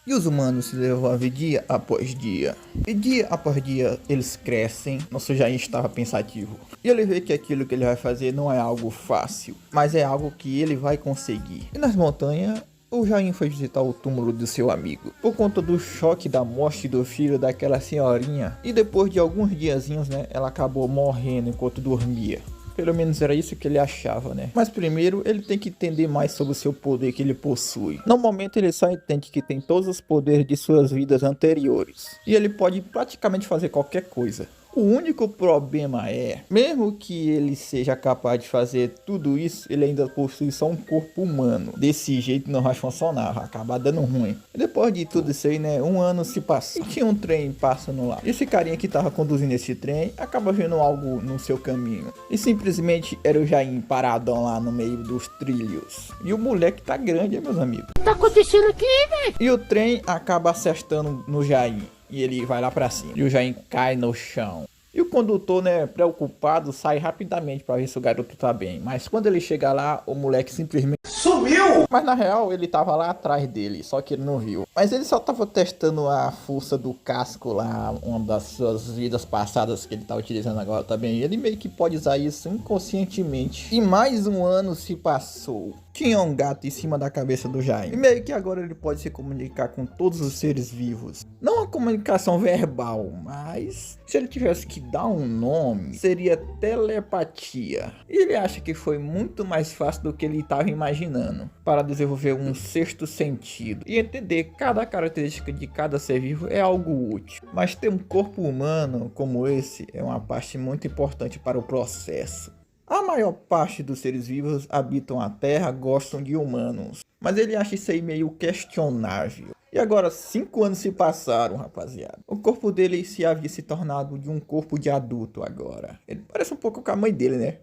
E os humanos se desenvolvem dia após dia. E dia após dia eles crescem. Nosso Jain estava pensativo. E ele vê que aquilo que ele vai fazer não é algo fácil, mas é algo que ele vai conseguir. E nas montanhas, o Jain foi visitar o túmulo do seu amigo, por conta do choque da morte do filho daquela senhorinha. E depois de alguns diazinhos, né, ela acabou morrendo enquanto dormia. Pelo menos era isso que ele achava, né? Mas primeiro ele tem que entender mais sobre o seu poder que ele possui. No momento ele só entende que tem todos os poderes de suas vidas anteriores. E ele pode praticamente fazer qualquer coisa. O único problema é, mesmo que ele seja capaz de fazer tudo isso, ele ainda possui só um corpo humano. Desse jeito não vai funcionar, vai acabar dando ruim. E depois de tudo isso aí, né, um ano se passou. E tinha um trem passando lá. Esse carinha que tava conduzindo esse trem, acaba vendo algo no seu caminho. E simplesmente era o Jain paradão lá no meio dos trilhos. E o moleque tá grande, meus amigos. O que tá acontecendo aqui, velho? E o trem acaba acertando no Jain. E ele vai lá pra cima. E o Jain cai no chão. E o condutor, né, preocupado, sai rapidamente pra ver se o garoto tá bem. Mas quando ele chega lá, o moleque simplesmente sumiu! Mas na real, ele tava lá atrás dele, só que ele não viu. Mas ele só tava testando a força do casco lá, uma das suas vidas passadas que ele tá utilizando agora também. Ele meio que pode usar isso inconscientemente. E mais um ano se passou. Tinha um gato em cima da cabeça do Jain. E meio que agora ele pode se comunicar com todos os seres vivos. Não uma comunicação verbal, mas se ele tivesse que dar um nome, seria telepatia. E ele acha que foi muito mais fácil do que ele estava imaginando para desenvolver um sexto sentido. E entender cada característica de cada ser vivo é algo útil. Mas ter um corpo humano como esse é uma parte muito importante para o processo. A maior parte dos seres vivos habitam a Terra, gostam de humanos. Mas ele acha isso aí meio questionável. E agora 5 anos se passaram, rapaziada. O corpo dele se havia se tornado de um corpo de adulto agora. Ele parece um pouco com a mãe dele, né?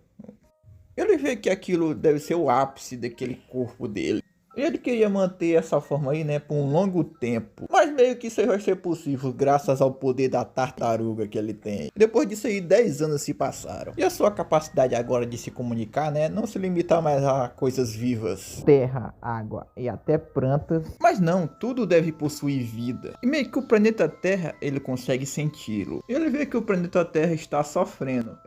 Ele vê que aquilo deve ser o ápice daquele corpo dele. E ele queria manter essa forma aí, né, por um longo tempo. Mas meio que isso vai ser possível graças ao poder da tartaruga que ele tem. Depois disso aí, 10 anos se passaram. E a sua capacidade agora de se comunicar, né, não se limita mais a coisas vivas. Terra, água e até plantas. Mas não, tudo deve possuir vida. E meio que o planeta Terra, ele consegue senti-lo. Ele vê que o planeta Terra está sofrendo.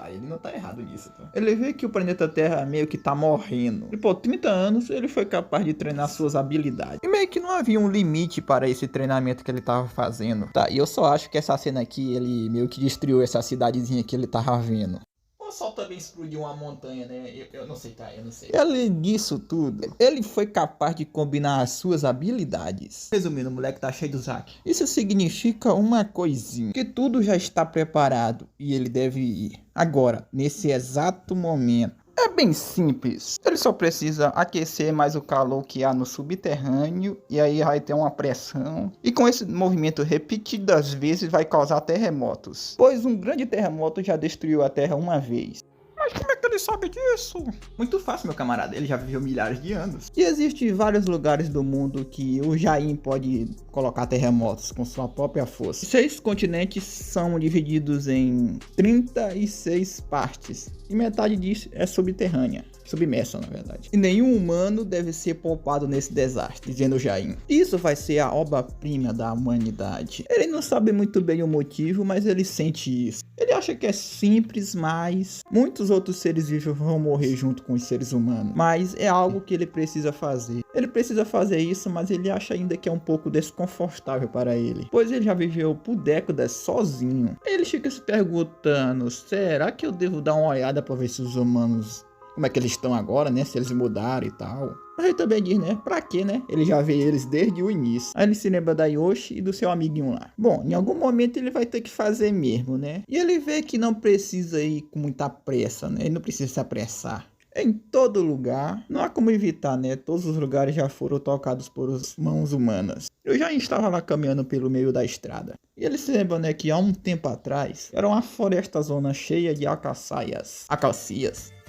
Ele não tá errado nisso, tá? Ele vê que o planeta Terra meio que tá morrendo. E por 30 anos, ele foi capaz de treinar suas habilidades. E meio que não havia um limite para esse treinamento que ele tava fazendo. Tá, e eu só acho que essa cena aqui, ele meio que destruiu essa cidadezinha que ele tava vendo. O sol também explodiu uma montanha, né? Eu não sei, tá? Eu não sei. Além disso tudo, ele foi capaz de combinar as suas habilidades. Resumindo, o moleque tá cheio do Zack. Isso significa uma coisinha. Que tudo já está preparado e ele deve ir. Agora, nesse exato momento. É bem simples, ele só precisa aquecer mais o calor que há no subterrâneo e aí vai ter uma pressão. E com esse movimento repetidas vezes vai causar terremotos, pois um grande terremoto já destruiu a Terra uma vez. Mas como é que ele sabe disso? Muito fácil, meu camarada, ele já viveu milhares de anos. E existem vários lugares do mundo que o Jain pode colocar terremotos com sua própria força. 6 continentes são divididos em 36 partes. E metade disso é subterrânea. Submersa, na verdade. E nenhum humano deve ser poupado nesse desastre, dizendo Jain. Isso vai ser a obra-prima da humanidade. Ele não sabe muito bem o motivo, mas ele sente isso. Ele acha que é simples, mas muitos outros seres vivos vão morrer junto com os seres humanos. Mas é algo que ele precisa fazer. Ele precisa fazer isso, mas ele acha ainda que é um pouco desconfortável para ele, pois ele já viveu por décadas sozinho. Ele fica se perguntando, será que eu devo dar uma olhada para ver se os humanos, como é que eles estão agora, né? Se eles mudaram e tal. Mas ele também diz, né? Pra quê, né? Ele já vê eles desde o início. Aí ele se lembra da Yoshi e do seu amiguinho lá. Bom, em algum momento ele vai ter que fazer mesmo, né? E ele vê que não precisa ir com muita pressa, né? Ele não precisa se apressar. Em todo lugar, não há como evitar, né? Todos os lugares já foram tocados por mãos humanas. Eu já estava lá caminhando pelo meio da estrada. E ele se lembra, né, que há um tempo atrás era uma floresta zona cheia de acacias.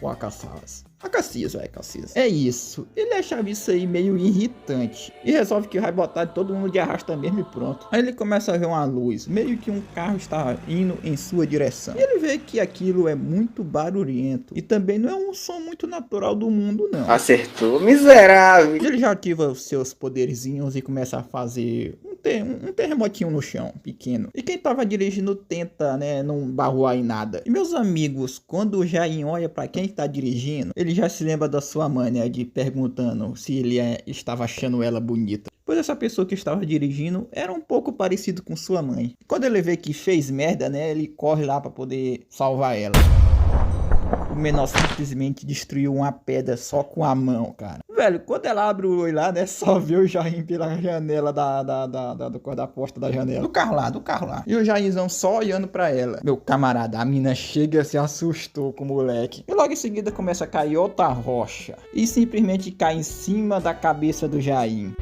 Ou a Cacias. A Cacias, Cacias. É isso. Ele achava isso aí meio irritante. E resolve que vai botar todo mundo de arrasta mesmo e pronto. Aí ele começa a ver uma luz. Meio que um carro está indo em sua direção. E ele vê que aquilo é muito barulhento. E também não é um som muito natural do mundo, não. Acertou, miserável. Ele já ativa os seus poderzinhos e começa a fazer um terremotinho no chão, pequeno. E quem tava dirigindo tenta, né, não barroar em nada. E meus amigos, quando o Jain olha pra quem tá dirigindo, ele já se lembra da sua mãe, né, de perguntando se ele estava achando ela bonita. Pois essa pessoa que estava dirigindo era um pouco parecido com sua mãe. Quando ele vê que fez merda, né, ele corre lá pra poder salvar ela. O menor simplesmente destruiu uma pedra só com a mão, cara. Velho, quando ela abre o olho lá, né, só vê o Jain pela janela da porta da janela. Do carro lá. E o Jainzão só olhando pra ela. Meu camarada, a mina chega e se assustou com o moleque. E logo em seguida começa a cair outra rocha. E simplesmente cai em cima da cabeça do Jain.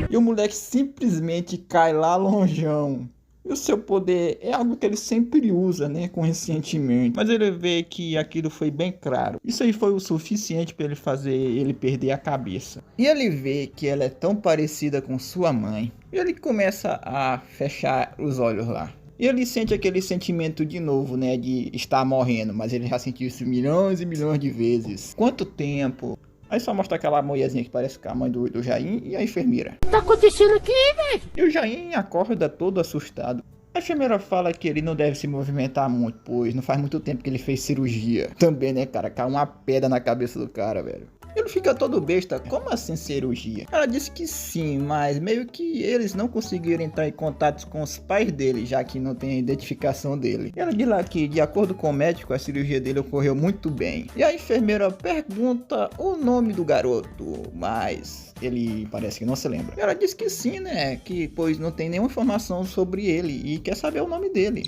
E o moleque simplesmente cai lá longeão. E o seu poder é algo que ele sempre usa, né, conscientemente. Mas ele vê que aquilo foi bem claro. Isso aí foi o suficiente para ele fazer ele perder a cabeça. E ele vê que ela é tão parecida com sua mãe. E ele começa a fechar os olhos lá. E ele sente aquele sentimento de novo, né, de estar morrendo. Mas ele já sentiu isso milhões e milhões de vezes. Quanto tempo? Aí só mostra aquela mulherzinha que parece com a mãe do Jain e a enfermeira. O que tá acontecendo aqui, velho? E o Jain acorda todo assustado. A enfermeira fala que ele não deve se movimentar muito, pois não faz muito tempo que ele fez cirurgia. Também, né, cara? Cai uma pedra na cabeça do cara, velho. Ele fica todo besta, como assim cirurgia? Ela disse que sim, mas meio que eles não conseguiram entrar em contato com os pais dele, já que não tem a identificação dele. E ela diz lá que, de acordo com o médico, a cirurgia dele ocorreu muito bem. E a enfermeira pergunta o nome do garoto, mas ele parece que não se lembra. E ela diz que sim, né, que pois não tem nenhuma informação sobre ele e quer saber o nome dele.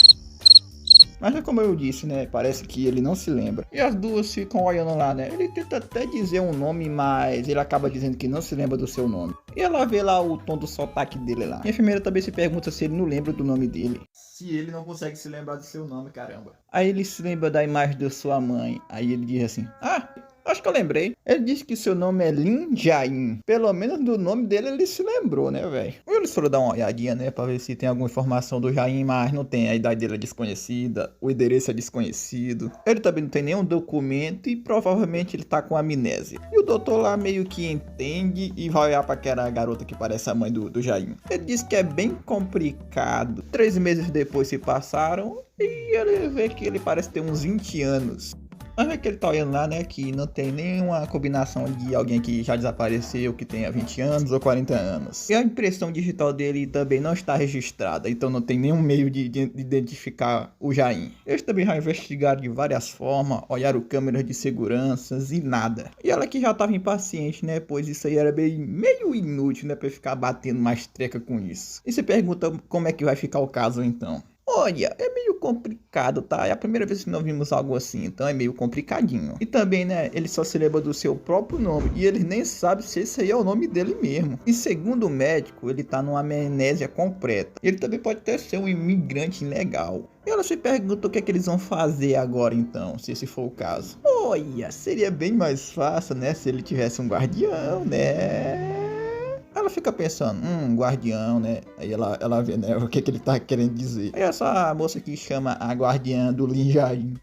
Mas é como eu disse, né? Parece que ele não se lembra. E as duas ficam olhando lá, né? Ele tenta até dizer um nome, mas ele acaba dizendo que não se lembra do seu nome. E ela vê lá o tom do sotaque dele lá. E a enfermeira também se pergunta se ele não lembra do nome dele. Se ele não consegue se lembrar do seu nome, caramba. Aí ele se lembra da imagem da sua mãe. Aí ele diz assim: acho que eu lembrei. Ele disse que seu nome é Lin Jain. Pelo menos do nome dele ele se lembrou, né, velho? Eles foram dar uma olhadinha, né, pra ver se tem alguma informação do Jain, mas não tem. A idade dele é desconhecida, o endereço é desconhecido. Ele também não tem nenhum documento e provavelmente ele tá com amnésia. E o doutor lá meio que entende e vai olhar pra aquela garota que parece a mãe do Jain. Ele diz que é bem complicado. 3 meses depois se passaram e ele vê que ele parece ter uns 20 anos. Mas é que ele tá olhando lá, né, que não tem nenhuma combinação de alguém que já desapareceu, que tenha 20 anos ou 40 anos. E a impressão digital dele também não está registrada, então não tem nenhum meio de identificar o Jain. Eles também já investigaram de várias formas, olharam câmeras de seguranças e nada. E ela que já estava impaciente, né, pois isso aí era meio inútil, né, pra ficar batendo mais treca com isso. E se pergunta como é que vai ficar o caso então. Olha, é meio complicado, tá? É a primeira vez que nós vimos algo assim, então é meio complicadinho. E também, né, ele só se lembra do seu próprio nome e ele nem sabe se esse aí é o nome dele mesmo. E segundo o médico, ele tá numa amnésia completa. Ele também pode até ser um imigrante ilegal. E ela se pergunta o que é que eles vão fazer agora então, se esse for o caso. Olha, seria bem mais fácil, né, se ele tivesse um guardião, né? Ela fica pensando, guardião, né? Aí ela vê, né, o que ele tá querendo dizer. Aí essa moça que chama a guardiã do Lin Jain.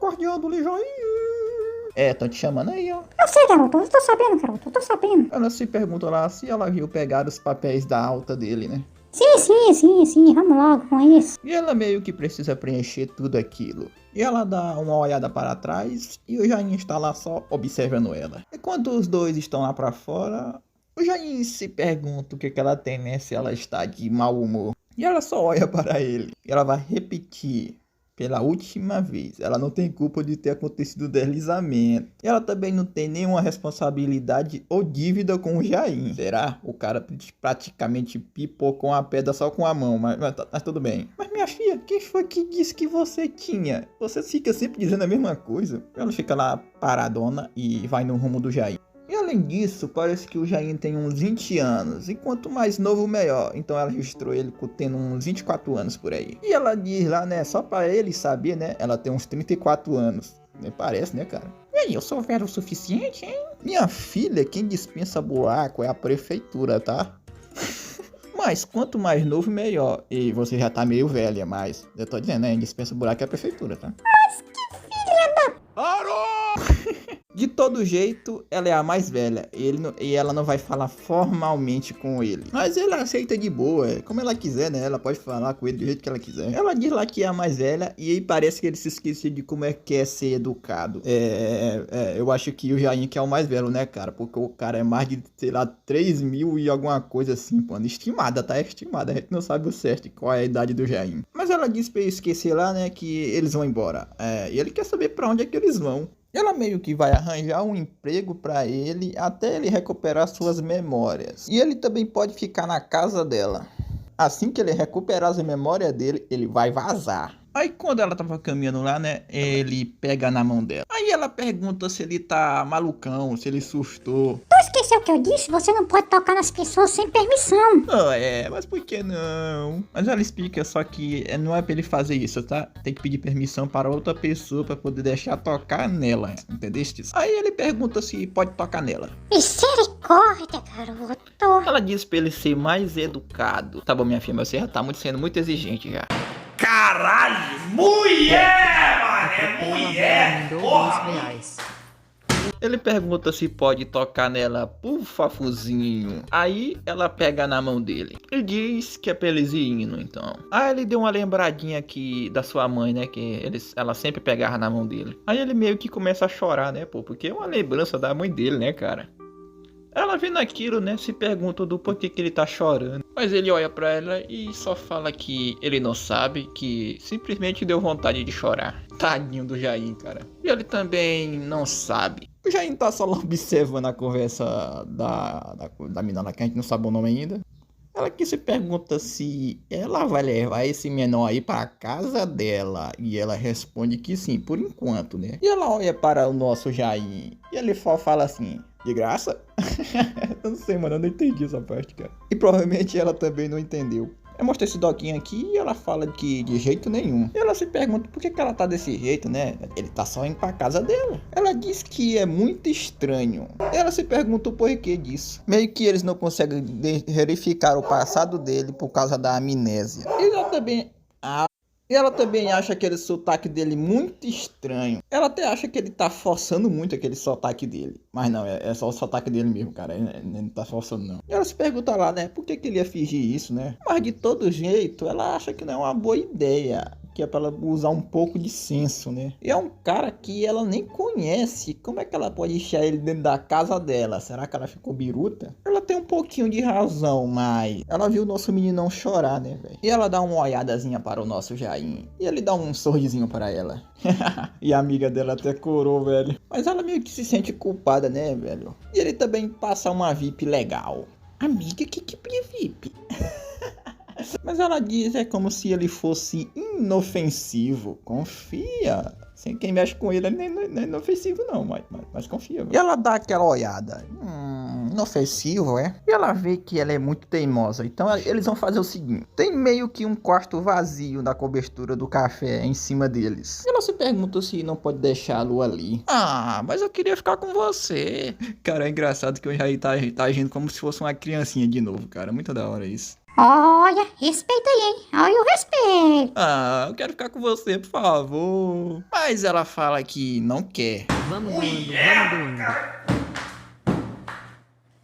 Guardiã do Lin Jain. Tão te chamando aí, ó. Eu sei, garoto, eu tô sabendo, garoto, eu tô sabendo. Ela se pergunta lá se ela viu pegar os papéis da alta dele, né? Sim, vamos logo com isso. E ela meio que precisa preencher tudo aquilo. E ela dá uma olhada para trás e o Jain está lá só observando ela. Enquanto os dois estão lá pra fora, o Jain se pergunta o que ela tem, né? Se ela está de mau humor. E ela só olha para ele. E ela vai repetir pela última vez. Ela não tem culpa de ter acontecido o deslizamento. E ela também não tem nenhuma responsabilidade ou dívida com o Jain. Será? O cara praticamente pipocou uma pedra só com a mão. Mas tudo bem. Mas minha filha, quem foi que disse que você tinha? Você fica sempre dizendo a mesma coisa. Ela fica lá paradona e vai no rumo do Jain. E além disso, parece que o Jain tem uns 20 anos, e quanto mais novo, melhor. Então ela registrou ele tendo uns 24 anos por aí. E ela diz lá, né, só pra ele saber, né, ela tem uns 34 anos. Nem parece, né, cara? E aí, eu sou velho o suficiente, hein? Minha filha, quem dispensa buraco é a prefeitura, tá? Mas quanto mais novo, melhor. E você já tá meio velha, mas eu tô dizendo, né? Dispensa buraco é a prefeitura, tá? Mas que filha da... Parou! De todo jeito, ela é a mais velha e ela não vai falar formalmente com ele. Mas ele aceita de boa, como ela quiser, né? Ela pode falar com ele do jeito que ela quiser. Ela diz lá que é a mais velha e aí parece que ele se esqueceu de como é que é ser educado. Eu acho que o Jair que é o mais velho, né, cara? Porque o cara é mais de, sei lá, 3 mil e alguma coisa assim, mano. Estimada, tá? É estimada. A gente não sabe o certo qual é a idade do Jair. Mas ela disse pra ele esquecer lá, né, que eles vão embora. E ele quer saber pra onde é que eles vão. Ela meio que vai arranjar um emprego pra ele até ele recuperar suas memórias. E ele também pode ficar na casa dela. Assim que ele recuperar as memórias dele, ele vai vazar. Aí quando ela tava caminhando lá, né, ele pega na mão dela. Aí ela pergunta se ele tá malucão, se ele sustou. Tu esqueceu o que eu disse? Você não pode tocar nas pessoas sem permissão. Mas por que não? Mas ela explica só que não é pra ele fazer isso, tá? Tem que pedir permissão para outra pessoa pra poder deixar tocar nela, entendeste? Aí ele pergunta se pode tocar nela. Misericórdia, garoto. Ela diz pra ele ser mais educado. Tá bom, minha filha, mas você já tá sendo muito exigente já. Caralho, mulher, mano, é mulher, porra. Ele pergunta se pode tocar nela por fafuzinho. Aí ela pega na mão dele e diz que é pra eles ir indo, então. Aí ele deu uma lembradinha aqui da sua mãe, né, que ela sempre pegava na mão dele. Aí ele meio que começa a chorar, né, pô, porque é uma lembrança da mãe dele, né, cara. Ela vendo aquilo, né, se pergunta do porquê que ele tá chorando. Mas ele olha pra ela e só fala que ele não sabe, que simplesmente deu vontade de chorar. Tadinho do Jair, cara. E ele também não sabe. O Jair tá só lá observando a conversa da menina que a gente não sabe o nome ainda. Ela que se pergunta se ela vai levar esse menor aí pra casa dela. E ela responde que sim, por enquanto, né? E ela olha para o nosso Jair e ele só fala assim... De graça? Eu não sei, mano, eu não entendi essa parte, cara. E provavelmente ela também não entendeu. Eu mostrei esse doguinho aqui e ela fala que de jeito nenhum. E ela se pergunta por que ela tá desse jeito, né? Ele tá só indo pra casa dela. Ela diz que é muito estranho. Ela se pergunta o porquê disso. Meio que eles não conseguem verificar o passado dele por causa da amnésia. E ela também acha aquele sotaque dele muito estranho. Ela até acha que ele tá forçando muito aquele sotaque dele. Mas não, é só o sotaque dele mesmo, cara. Ele não tá forçando, não. E ela se pergunta lá, né? Por que ele ia fingir isso, né? Mas de todo jeito, ela acha que não é uma boa ideia. Que é pra ela usar um pouco de senso, né? E é um cara que ela nem conhece. Como é que ela pode enfiar ele dentro da casa dela? Será que ela ficou biruta? Ela tem um pouquinho de razão, mas... ela viu o nosso meninão chorar, né, velho? E ela dá uma olhadazinha para o nosso Jair. E ele dá um sorrisinho para ela. E a amiga dela até corou, velho. Mas ela meio que se sente culpada, né, velho? E ele também passa uma VIP legal. Amiga, que tipo de VIP? Mas ela diz, é como se ele fosse inofensivo. Confia. Sem quem mexe com ele não é inofensivo não, mas confia. Viu? E ela dá aquela olhada. Inofensivo, é? E ela vê que ela é muito teimosa. Então eles vão fazer o seguinte. Tem meio que um quarto vazio na cobertura do café em cima deles. E ela se pergunta se não pode deixá-lo ali. Mas eu queria ficar com você. Cara, é engraçado que o Jair tá agindo como se fosse uma criancinha de novo, cara. Muito da hora isso. Olha, respeita aí, hein? Olha o respeito. Eu quero ficar com você, por favor. Mas ela fala que não quer. Vamos doendo.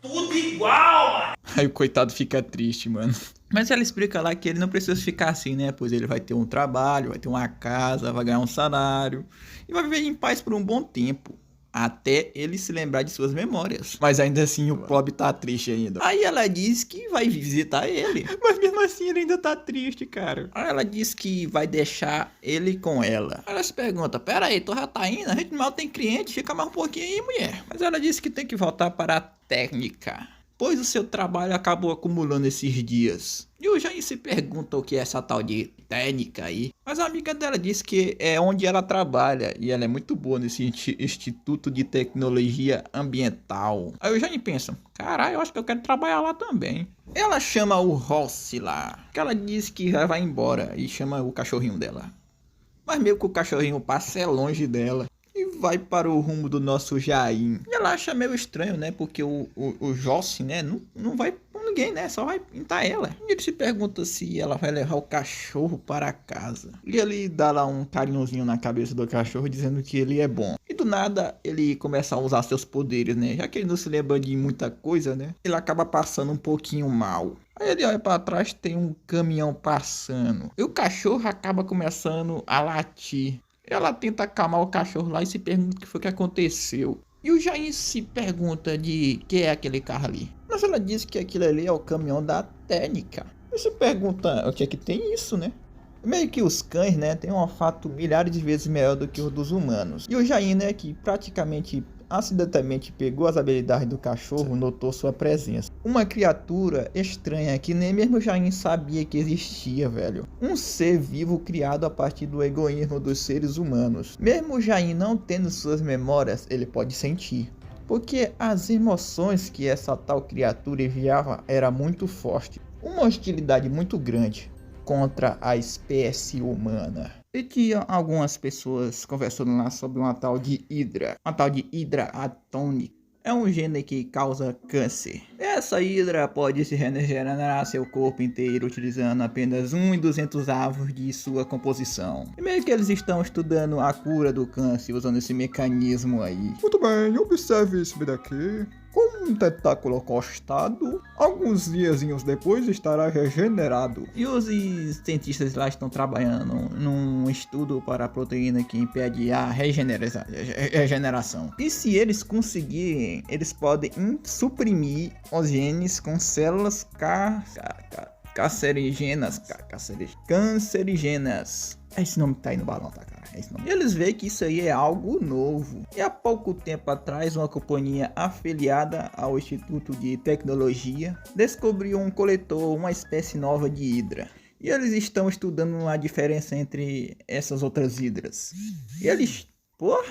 Tudo igual, mano. Aí o coitado fica triste, mano. Mas ela explica lá que ele não precisa ficar assim, né? Pois ele vai ter um trabalho, vai ter uma casa, vai ganhar um salário. E vai viver em paz por um bom tempo. Até ele se lembrar de suas memórias. Mas ainda assim o pobre tá triste ainda. Aí ela diz que vai visitar ele. Mas mesmo assim ele ainda tá triste, cara. Aí ela diz que vai deixar ele com ela. Ela se pergunta, pera aí, tu já tá indo? A gente mal tem cliente, fica mais um pouquinho aí, mulher. Mas ela disse que tem que voltar para a técnica. Pois o seu trabalho acabou acumulando esses dias. E o Jair se pergunta o que é essa tal de técnica aí. Mas a amiga dela disse que é onde ela trabalha. E ela é muito boa nesse Instituto de Tecnologia Ambiental. Aí o Jair pensa, caralho, eu acho que eu quero trabalhar lá também. Ela chama o Rossi lá. Que ela diz que já vai embora. E chama o cachorrinho dela. Mas meio que o cachorrinho passa longe dela. E vai para o rumo do nosso Jain. E ela acha meio estranho, né? Porque o Jossi, né? Não vai com ninguém, né? Só vai pintar ela. E ele se pergunta se ela vai levar o cachorro para casa. E ele dá lá um carinhozinho na cabeça do cachorro, dizendo que ele é bom. E do nada, ele começa a usar seus poderes, né? Já que ele não se lembra de muita coisa, né? Ele acaba passando um pouquinho mal. Aí ele olha para trás, tem um caminhão passando. E o cachorro acaba começando a latir. Ela tenta acalmar o cachorro lá e se pergunta o que foi que aconteceu. E o Jain se pergunta de que é aquele carro ali. Mas ela diz que aquilo ali é o caminhão da técnica. E se pergunta o que é que tem isso, né? Meio que os cães, né, têm um olfato milhares de vezes melhor do que o dos humanos. E o Jain, né, que praticamente acidentalmente pegou as habilidades do cachorro, notou sua presença. Uma criatura estranha que nem mesmo o Jain sabia que existia, velho. Um ser vivo criado a partir do egoísmo dos seres humanos. Mesmo o Jain não tendo suas memórias, ele pode sentir. Porque as emoções que essa tal criatura enviava era muito forte. Uma hostilidade muito grande contra a espécie humana. E tinha algumas pessoas conversando lá sobre uma tal de Hydra. Uma tal de Hydra atômica. É um gene que causa câncer. Essa Hydra pode se regenerar seu corpo inteiro utilizando apenas 1 em 200 avos de sua composição. E meio que eles estão estudando a cura do câncer usando esse mecanismo aí. Muito bem, observe isso daqui. Com um tentáculo acostado, alguns diazinhos depois estará regenerado. E os cientistas lá estão trabalhando num estudo para a proteína que impede a regeneração. E se eles conseguirem, eles podem suprimir os genes com células cancerígenas. Esse nome tá aí no balão, tá, cara? E eles veem que isso aí é algo novo. E há pouco tempo atrás, uma companhia afiliada ao Instituto de Tecnologia descobriu um coletor, uma espécie nova de hidra. E eles estão estudando a diferença entre essas outras hidras. E eles... Porra!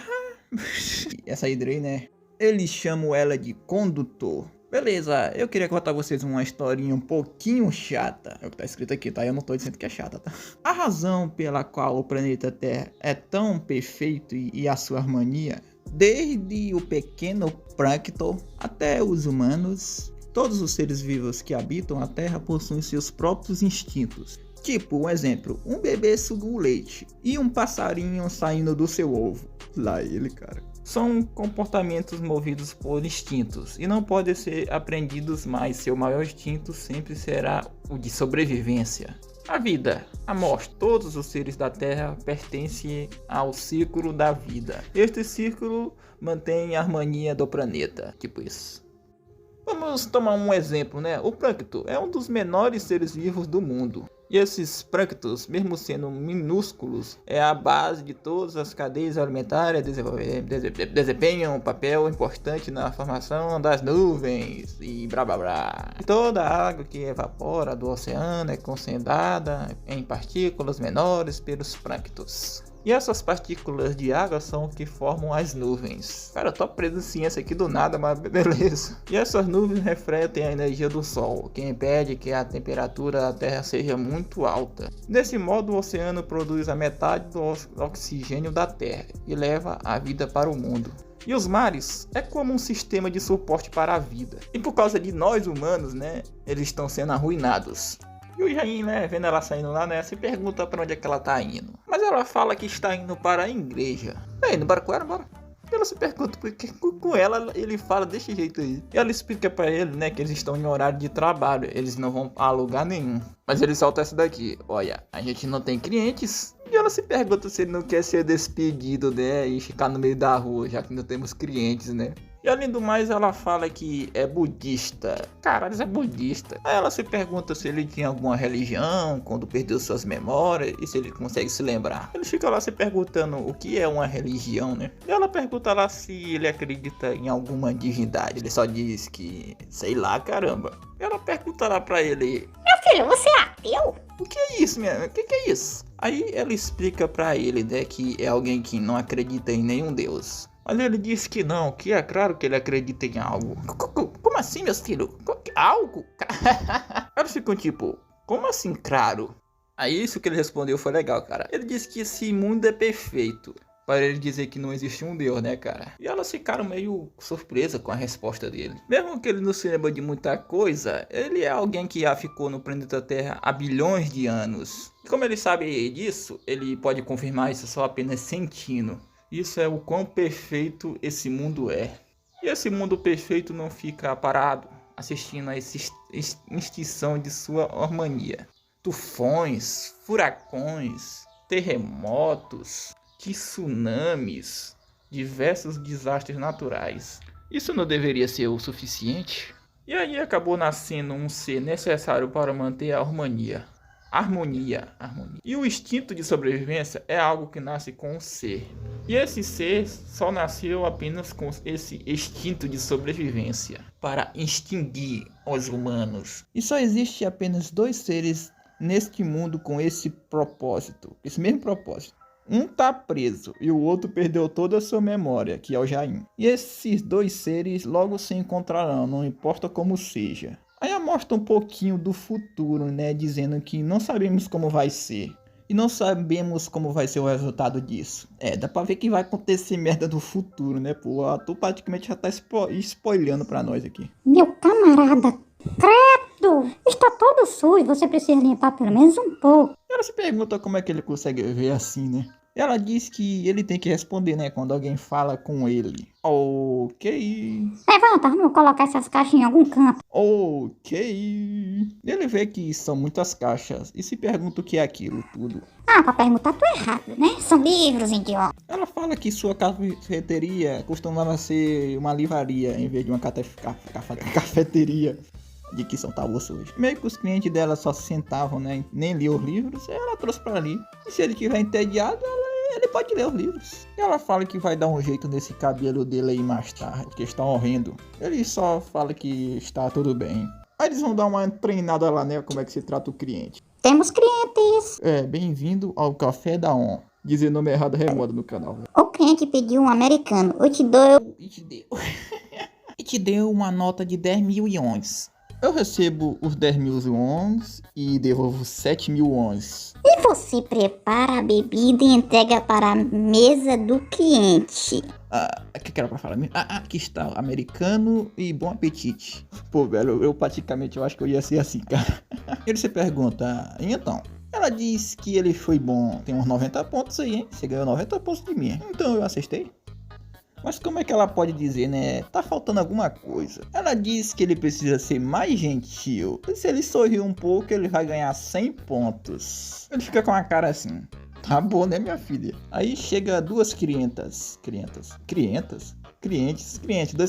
Essa hidra aí, né? Eles chamam ela de condutor. Beleza, eu queria contar a vocês uma historinha um pouquinho chata. É o que tá escrito aqui, tá? Eu não tô dizendo que é chata, tá? A razão pela qual o planeta Terra é tão perfeito e a sua harmonia, desde o pequeno plâncton até os humanos, todos os seres vivos que habitam a Terra possuem seus próprios instintos. Tipo, um exemplo, um bebê suga o leite e um passarinho saindo do seu ovo. Lá ele, cara. São comportamentos movidos por instintos e não podem ser aprendidos, mas seu maior instinto sempre será o de sobrevivência. A vida, a morte, todos os seres da Terra pertencem ao ciclo da vida. Este ciclo mantém a harmonia do planeta, tipo isso. Vamos tomar um exemplo, né? O plâncton é um dos menores seres vivos do mundo. E esses plânctons, mesmo sendo minúsculos, é a base de todas as cadeias alimentares, desempenham um papel importante na formação das nuvens e blá blá blá. E toda a água que evapora do oceano é concentrada em partículas menores pelos plânctons. E essas partículas de água são o que formam as nuvens. Cara, eu tô preso em ciência aqui do nada, mas beleza. E essas nuvens refletem a energia do Sol, que impede que a temperatura da Terra seja muito alta. Desse modo, o oceano produz a metade do oxigênio da Terra e leva a vida para o mundo. E os mares é como um sistema de suporte para a vida. E por causa de nós humanos, né, eles estão sendo arruinados. E o Jain, né, vendo ela saindo lá, né, se pergunta para onde é que ela tá indo. Mas ela fala que está indo para a igreja. Indo para com ela, bora. Ela se pergunta porque com ela ele fala desse jeito aí. E ela explica para ele, né, que eles estão em horário de trabalho, eles não vão a lugar nenhum. Mas ele solta essa daqui: olha, a gente não tem clientes. E ela se pergunta se ele não quer ser despedido, né, e ficar no meio da rua, já que não temos clientes, né. E além do mais, ela fala que é budista. Caralho, é budista. Aí ela se pergunta se ele tinha alguma religião quando perdeu suas memórias e se ele consegue se lembrar. Ele fica lá se perguntando o que é uma religião, né? E ela pergunta lá se ele acredita em alguma divindade. Ele só diz que, sei lá, caramba. E ela pergunta lá pra ele: Meu filho, você é ateu? o que é isso, minha? O que é isso? Aí ela explica pra ele, né, que é alguém que não acredita em nenhum deus. Mas ele disse que não, que é claro que ele acredita em algo. Como assim, meus filhos? Algo? Eles ficam tipo, como assim, claro? Aí isso que ele respondeu foi legal, cara. Ele disse que esse mundo é perfeito para ele dizer que não existe um Deus, né, cara? E elas ficaram meio surpresas com a resposta dele. Mesmo que ele não se lembre de muita coisa, ele é alguém que já ficou no planeta Terra há bilhões de anos. E como ele sabe disso, ele pode confirmar isso só apenas sentindo. Isso é o quão perfeito esse mundo é. E esse mundo perfeito não fica parado, assistindo a essa extinção de sua harmonia. Tufões, furacões, terremotos, tsunamis, diversos desastres naturais. Isso não deveria ser o suficiente? E aí acabou nascendo um ser necessário para manter a harmonia. Harmonia. E o instinto de sobrevivência é algo que nasce com o ser. E esse ser só nasceu apenas com esse instinto de sobrevivência para extinguir os humanos. E só existe apenas 2 seres neste mundo com esse propósito, esse mesmo propósito. Um tá preso e o outro perdeu toda a sua memória, que é o Jain. E esses 2 seres logo se encontrarão, não importa como seja. Aí mostra um pouquinho do futuro, né, dizendo que não sabemos como vai ser. E não sabemos como vai ser o resultado disso. Dá pra ver que vai acontecer merda no futuro, né, pô. O ator praticamente já tá spoilando pra nós aqui. Meu camarada, credo! Está todo sujo, você precisa limpar pelo menos um pouco. Ela se pergunta como é que ele consegue ver assim, né? Ela diz que ele tem que responder, né, quando alguém fala com ele. Ok. Levanta, vamos colocar essas caixas em algum canto. Ok. Ele vê que são muitas caixas e se pergunta o que é aquilo tudo. Ah, pra perguntar tu errado, né? São livros, idiota. Ela fala que sua cafeteria costumava ser uma livraria em vez de uma cafeteria. De que São Taúso hoje. Meio que os clientes dela só se sentavam, né? Nem liam os livros, ela trouxe pra ali. E se ele estiver entediado, ele pode ler os livros. E ela fala que vai dar um jeito nesse cabelo dele aí mais tarde, que está horrendo. Ele só fala que está tudo bem. Aí eles vão dar uma treinada lá, né? Como é que se trata o cliente. Temos clientes. Bem-vindo ao Café da On. Dizer nome errado remoda no canal. O cliente pediu um americano. Eu te dou. E te deu uma nota de 10 mil ienes. Eu recebo os 10 mil wons e devolvo 7 mil wons. E você prepara a bebida e entrega para a mesa do cliente. O que era pra falar mesmo? Aqui está, americano e bom apetite. Pô, velho, eu praticamente eu acho que eu ia ser assim, cara. Ele se pergunta, e então? Ela diz que ele foi bom, tem uns 90 pontos aí, hein? Você ganhou 90 pontos de mim. Então eu acertei. Mas como é que ela pode dizer, né? Tá faltando alguma coisa. Ela diz que ele precisa ser mais gentil. E se ele sorrir um pouco, ele vai ganhar 100 pontos. Ele fica com a cara assim. Tá bom, né, minha filha? Aí chega 2 clientes, 2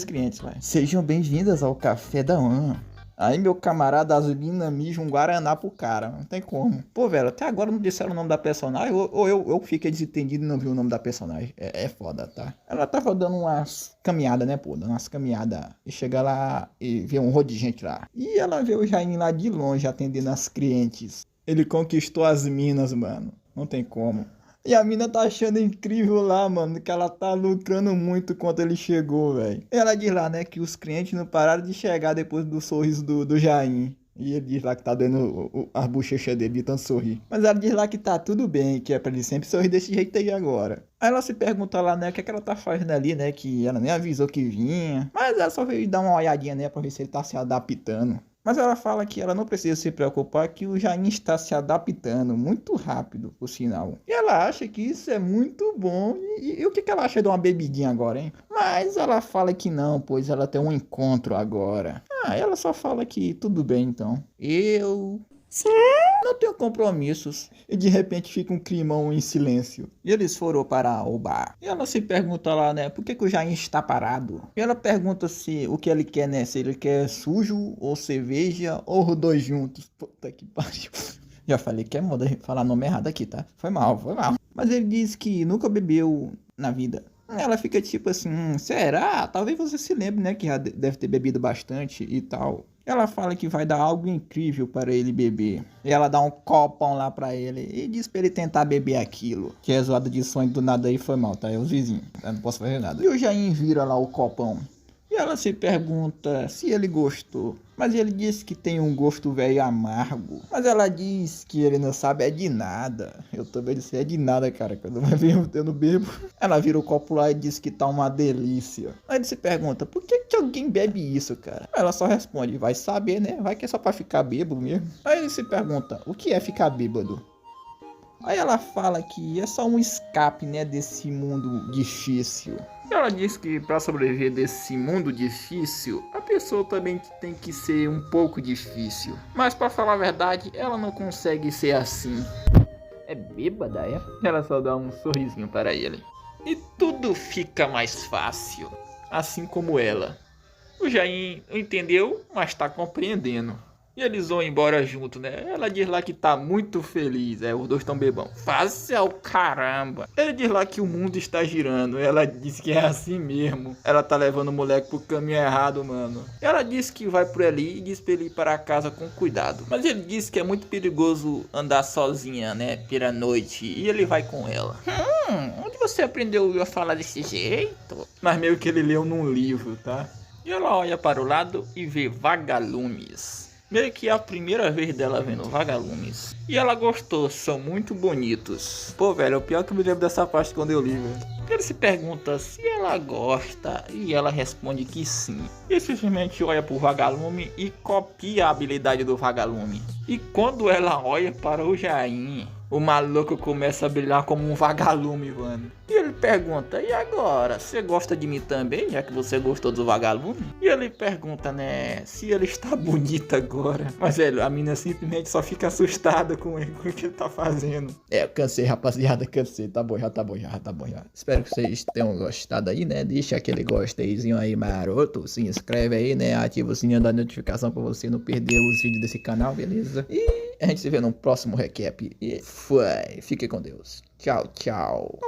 clientes, vai. Sejam bem-vindas ao Café da On. Aí meu camarada Azulina mija um Guaraná pro cara, não tem como. Pô, velho, até agora não disseram o nome da personagem, ou eu fiquei desentendido e não vi o nome da personagem. É foda, tá? Ela tava dando umas caminhadas, né, pô, dando umas caminhadas. E chega lá e vê um monte de gente lá. E ela vê o Jain lá de longe atendendo as clientes. Ele conquistou as minas, mano. Não tem como. E a mina tá achando incrível lá, mano, que ela tá lucrando muito quando ele chegou, velho. Ela diz lá, né, que os clientes não pararam de chegar depois do sorriso do Jain. E ele diz lá que tá dando as bochechas dele de tanto sorrir. Mas ela diz lá que tá tudo bem, que é pra ele sempre sorrir desse jeito aí agora. Aí ela se pergunta lá, né, o que é que ela tá fazendo ali, né, que ela nem avisou que vinha. Mas ela só veio dar uma olhadinha, né, pra ver se ele tá se adaptando. Mas ela fala que ela não precisa se preocupar, que o Jain está se adaptando muito rápido, por sinal. E ela acha que isso é muito bom. E o que ela acha de uma bebidinha agora, hein? Mas ela fala que não, pois ela tem um encontro agora. Ela só fala que tudo bem, então. Sim, não tenho compromissos. E de repente fica um climão em silêncio. E eles foram para o bar. E ela se pergunta lá, né, por que o Jain está parado? E ela pergunta se o que ele quer, né, se ele quer sujo ou cerveja ou os 2 juntos. Puta que pariu. Já falei que é moda falar nome errado aqui, tá? Foi mal. Mas ele diz que nunca bebeu na vida. Ela fica tipo assim, será? Talvez você se lembre, né, que já deve ter bebido bastante e tal. Ela fala que vai dar algo incrível para ele beber. E ela dá um copão lá pra ele e diz pra ele tentar beber aquilo. Que é zoada de sonho do nada aí foi mal, tá? É os vizinhos, eu não posso fazer nada. E o Jain vira lá o copão. E ela se pergunta se ele gostou. Mas ele diz que tem um gosto velho amargo. Mas ela diz que ele não sabe é de nada. Eu também não sei é de nada, cara. Quando eu não bebo. Ela vira o copo lá e diz que tá uma delícia. Aí ele se pergunta, por que alguém bebe isso, cara? Ela só responde, vai saber, né? Vai que é só pra ficar bêbado mesmo. Aí ele se pergunta, o que é ficar bêbado? Aí ela fala que é só um escape, né, desse mundo difícil. Ela diz que para sobreviver desse mundo difícil, a pessoa também tem que ser um pouco difícil. Mas para falar a verdade, ela não consegue ser assim. É bêbada, é? Ela só dá um sorrisinho para ele. E tudo fica mais fácil, assim como ela. O Jair entendeu, mas tá compreendendo. E eles vão embora junto, né? Ela diz lá que tá muito feliz. Os dois estão bebão. Fácil caramba. Ele diz lá que o mundo está girando. Ela diz que é assim mesmo. Ela tá levando o moleque pro caminho errado, mano. Ela diz que vai por ali e diz pra ele ir para casa com cuidado. Mas ele diz que é muito perigoso andar sozinha, né? Pela noite. E ele vai com ela. Onde você aprendeu a falar desse jeito? Mas meio que ele leu num livro, tá? E ela olha para o lado e vê vagalumes. Meio que é a primeira vez dela vendo vagalumes. E ela gostou, são muito bonitos. Pô, velho, é o pior que eu me lembro dessa parte quando eu li, velho. Ele se pergunta se ela gosta e ela responde que sim. E simplesmente olha pro vagalume e copia a habilidade do vagalume. E quando ela olha para o Jair, o maluco começa a brilhar como um vagalume, mano. E ele pergunta, e agora? Você gosta de mim também, já que você gostou do vagalume? E ele pergunta, né, se ele está bonito agora. Mas, velho, a menina simplesmente só fica assustada com ele, com o que ele tá fazendo. Eu cansei, rapaziada, cansei. Tá bom já. Espero que vocês tenham gostado aí, né? Deixa aquele gosteizinho aí maroto. Se inscreve aí, né? Ativa o sininho da notificação pra você não perder os vídeos desse canal, beleza? E a gente se vê no próximo recap. E foi. Fique com Deus. Tchau.